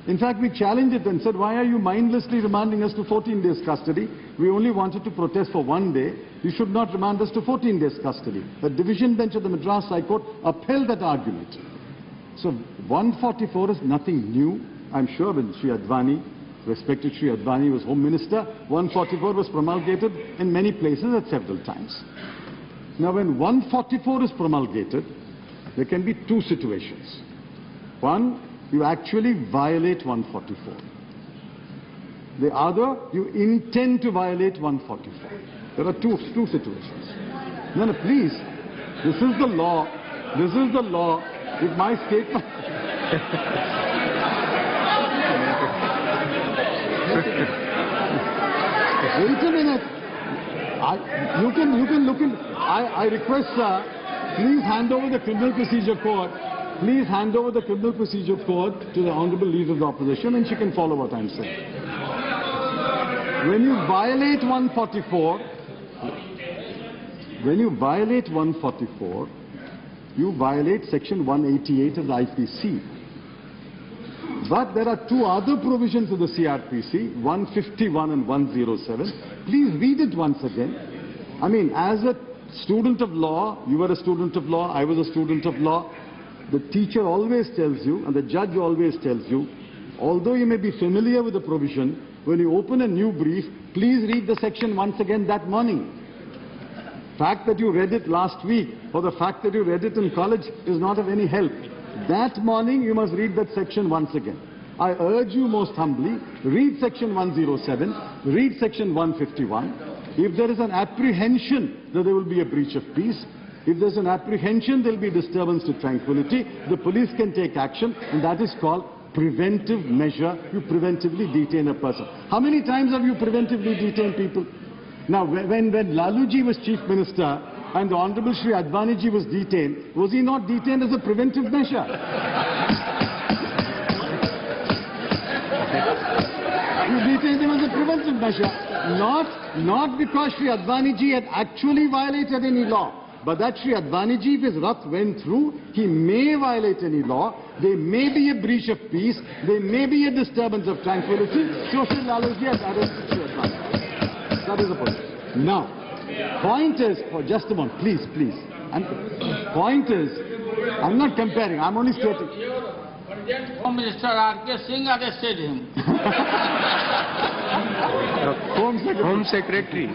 In fact, we challenged it and said, why are you mindlessly remanding us to 14 days custody? We only wanted to protest for 1 day. You should not remand us to 14 days custody. The division bench of the Madras High Court upheld that argument. So 144 is nothing new. I'm sure when Sri Advani, respected Sri Advani, was Home Minister, 144 was promulgated in many places at several times. Now when 144 is promulgated, there can be two situations. One, you actually violate 144. The other, you intend to violate 144. There are two situations. No, please. This is the law. This is the law. If my statement... Wait a minute. You can look in... I request, sir, please hand over the Criminal Procedure Code. Please hand over the Criminal Procedure Code to the Honourable Leader of the Opposition and she can follow what I'm saying. When you violate 144, you violate Section 188 of the IPC. But there are two other provisions of the CRPC, 151 and 107. Please read it once again. I mean, as a student of law, you were a student of law, I was a student of law. The teacher always tells you, and the judge always tells you, although you may be familiar with the provision, when you open a new brief, please read the section once again that morning. Fact that you read it last week, or the fact that you read it in college is not of any help. That morning you must read that section once again. I urge you most humbly, read section 107, read section 151. If there is an apprehension that there will be a breach of peace, if there's an apprehension there will be disturbance to tranquility, the police can take action, and that is called preventive measure. You preventively detain a person. How many times have you preventively detained people? Now, when Laluji was Chief Minister and the Honorable Shri Advaniji was detained, was he not detained as a preventive measure? You detained him as a preventive measure, not because Shri Advaniji had actually violated any law. But that Shri Advaniji, if his wrath went through, he may violate any law, there may be a breach of peace, there may be a disturbance of tranquility, so Shri Laluji has arrested Shri Advaniji. That is the point. Now, point is, for just a moment, please. Point is, I'm not comparing, I'm only stating. Home Minister R.K. Singh arrested him. Home Secretary.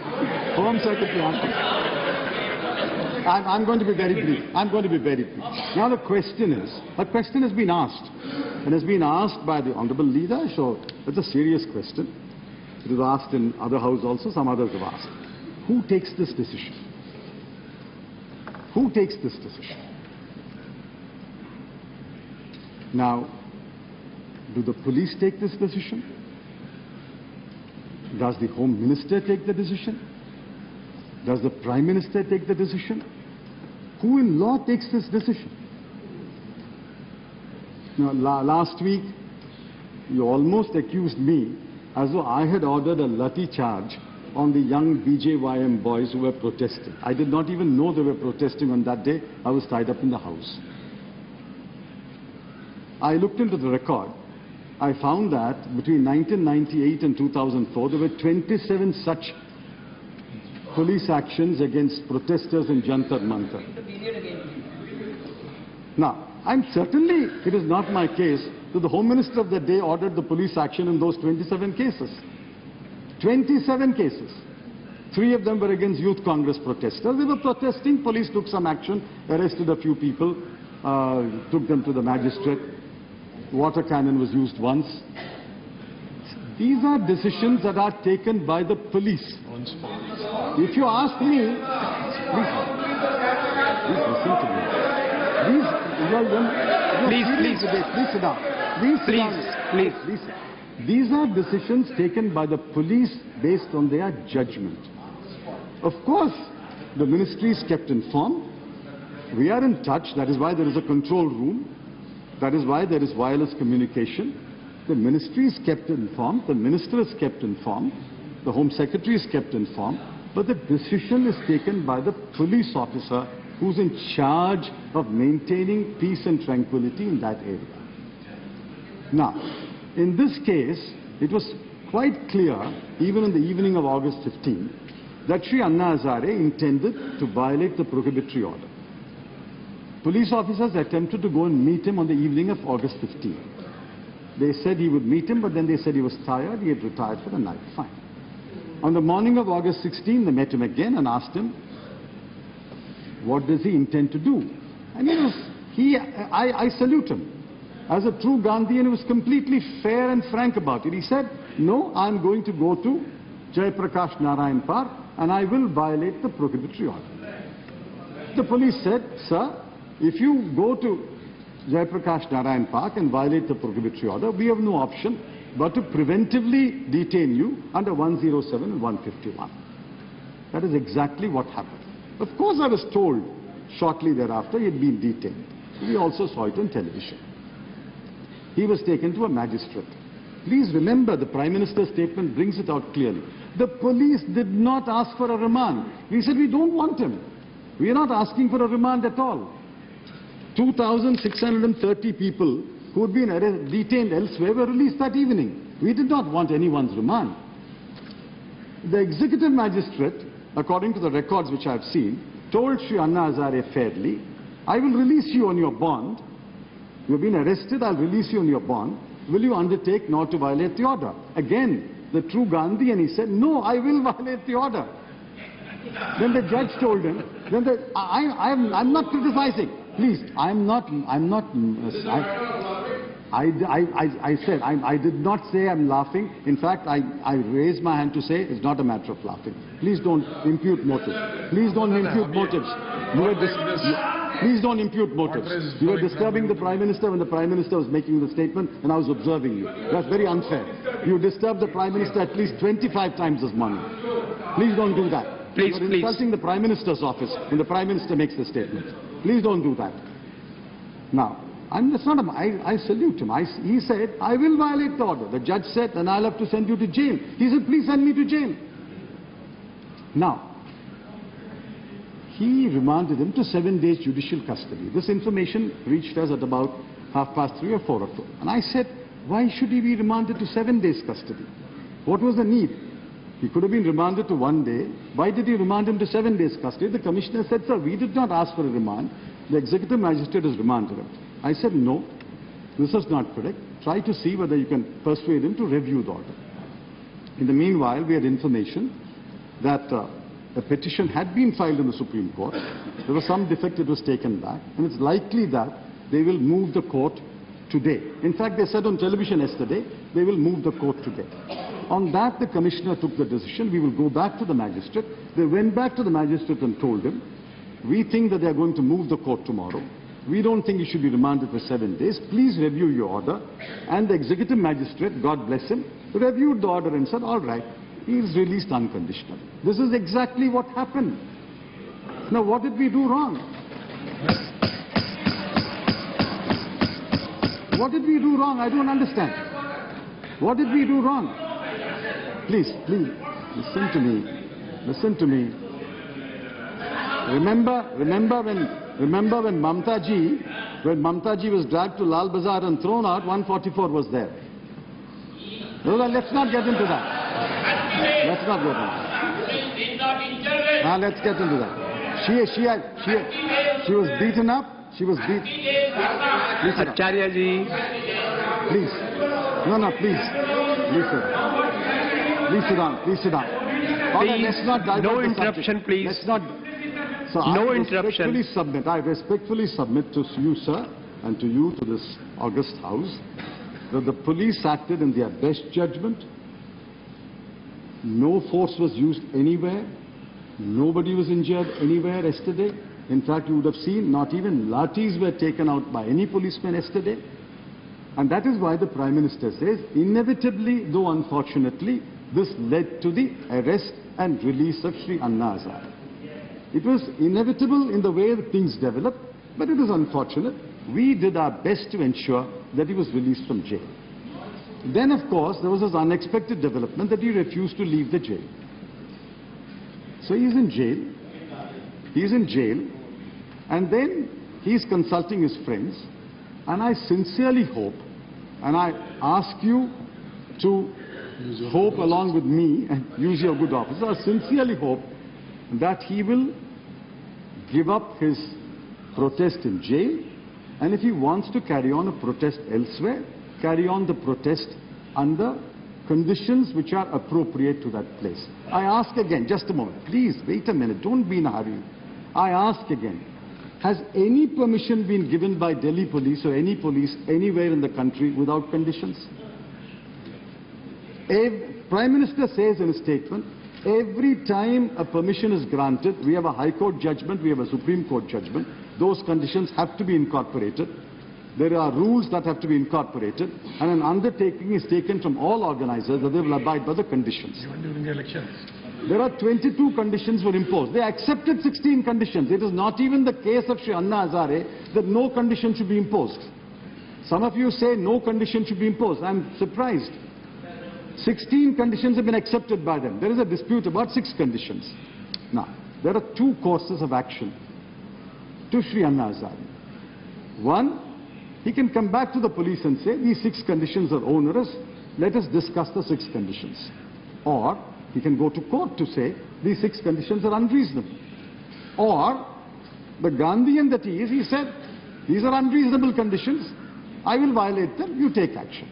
I'm going to be very brief. Now the question has been asked. And has been asked by the Honourable Leader, so it's a serious question. It was asked in other House also, some others have asked. Who takes this decision? Who takes this decision? Now, do the police take this decision? Does the Home Minister take the decision? Does the Prime Minister take the decision? Who in law takes this decision? Now, last week, you almost accused me as though I had ordered a lathi charge on the young BJYM boys who were protesting. I did not even know they were protesting on that day. I was tied up in the house. I looked into the record. I found that between 1998 and 2004, there were 27 such police actions against protesters in Jantar Mantar. Now, certainly it is not my case that the Home Minister of the day ordered the police action in those 27 cases. 27 cases. 3 of them were against Youth Congress protesters. They were protesting, police took some action, arrested a few people, took them to the magistrate. Water cannon was used once. These are decisions that are taken by the police. If you ask me, please listen to me. Please sit down. Please. These are decisions taken by the police based on their judgment. Of course, the ministry is kept informed. We are in touch. That is why there is a control room. That is why there is wireless communication. The ministry is kept informed. The minister is kept informed. The Home Secretary is kept informed. But the decision is taken by the police officer who's in charge of maintaining peace and tranquility in that area. Now, In this case, it was quite clear, even in the evening of August 15, that Sri Anna Hazare intended to violate the prohibitory order. Police officers attempted to go and meet him on the evening of August 15. They said he would meet him, but then they said he was tired, he had retired for the night. Fine. On the morning of August 16, they met him again and asked him, what does he intend to do? And I salute him. As a true Gandhian, he was completely fair and frank about it. He said, no, I'm going to go to Jayaprakash Narayan Park and I will violate the prohibitory order. The police said, sir, if you go to Jayaprakash Narayan Park and violate the prohibitory order, we have no option but to preventively detain you under 107 and 151. That is exactly what happened. Of course, I was told shortly thereafter he had been detained. We also saw it on television. He was taken to a magistrate. Please remember, the Prime Minister's statement brings it out clearly. The police did not ask for a remand. We said we don't want him. We are not asking for a remand at all. 2,630 people who had been detained elsewhere were released that evening. We did not want anyone's remand. The executive magistrate, according to the records which I have seen, told Sri Anna Hazare fairly, I will release you on your bond. You have been arrested, I'll release you on your bond. Will you undertake not to violate the order? Again, the true Gandhian, he said, no, I will violate the order. Then the judge told him, I'm not criticizing. Please, I said, I did not say I'm laughing. In fact, I raised my hand to say it's not a matter of laughing. Please don't impute motives. Please don't impute motives. Please don't impute motives. You were disturbing the Prime Minister when the Prime Minister was making the statement and I was observing you. That's very unfair. You disturbed the Prime Minister at least 25 times this morning. Please don't do that. Please, You're insulting the Prime Minister's office when the Prime Minister makes the statement. Please don't do that. Now, I salute him. He said, I will violate the order. The judge said, then I'll have to send you to jail. He said, please send me to jail. Now, he remanded him to 7 days judicial custody. This information reached us at about 3:30 or 4 o'clock. And I said, why should he be remanded to 7 days custody? What was the need? He could have been remanded to 1 day. Why did he remand him to 7 days custody? The commissioner said, sir, we did not ask for a remand. The executive magistrate has remanded him. I said, no, this is not correct. Try to see whether you can persuade him to review the order. In the meanwhile, we had information that a petition had been filed in the Supreme Court. There was some defect, it was taken back. And it's likely that they will move the court today. In fact, they said on television yesterday, they will move the court today. On that, the commissioner took the decision, we will go back to the magistrate. They went back to the magistrate and told him, we think that they are going to move the court tomorrow. We don't think he should be remanded for 7 days. Please review your order. And the executive magistrate, God bless him, reviewed the order and said, all right, he is released unconditionally. This is exactly what happened. Now, what did we do wrong? What did we do wrong? I don't understand. What did we do wrong? Please, listen to me. Listen to me. Remember when Mamta ji was dragged to Lal Bazaar and thrown out, 144 was there. Let's not get into that. Let's not get into that. Now let's get into that. She was beaten up. She was beaten. Acharya ji. Please. No, please. Please sit down. Please sit down. Please sit down. Please, let's not divert no the interruption, subject. please. Let's not. So no interruption. I respectfully submit to you, sir, and to you, to this august House, that the police acted in their best judgment. No force was used anywhere. Nobody was injured anywhere yesterday. In fact, you would have seen not even lathis were taken out by any policeman yesterday. And that is why the Prime Minister says, inevitably, though unfortunately, this led to the arrest and release of Sri Anna Hazare. It was inevitable in the way that things developed, but it is unfortunate. We did our best to ensure that he was released from jail. Then, of course, there was this unexpected development that he refused to leave the jail. So he's in jail. He's in jail. And then he's consulting his friends. And I sincerely hope And I ask you to hope along with me and use your good office. I sincerely hope that he will give up his protest in jail, and if he wants to carry on a protest elsewhere, carry on the protest under conditions which are appropriate to that place. I ask again, just a moment, please wait a minute, don't be in a hurry. I ask again, has any permission been given by Delhi police or any police anywhere in the country without conditions? Prime Minister says in a statement, every time a permission is granted, we have a High Court judgment, we have a Supreme Court judgment, those conditions have to be incorporated. There are rules that have to be incorporated, and an undertaking is taken from all organizers that they will abide by the conditions. Even during the elections. There are 22 conditions were imposed. They accepted 16 conditions. It is not even the case of Shri Anna Hazare that no condition should be imposed. Some of you say no condition should be imposed. I'm surprised. 16 conditions have been accepted by them. There is a dispute about 6 conditions. Now, there are 2 courses of action to Shri Anna Hazare. One, he can come back to the police and say, these 6 conditions are onerous, let us discuss the 6 conditions. Or, he can go to court to say, these 6 conditions are unreasonable. Or, the Gandhian that he is, he said, these are unreasonable conditions, I will violate them, you take action.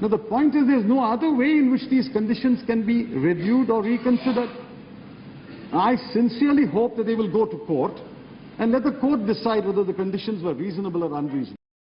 Now the point is, there is no other way in which these conditions can be reviewed or reconsidered. I sincerely hope that they will go to court and let the court decide whether the conditions were reasonable or unreasonable.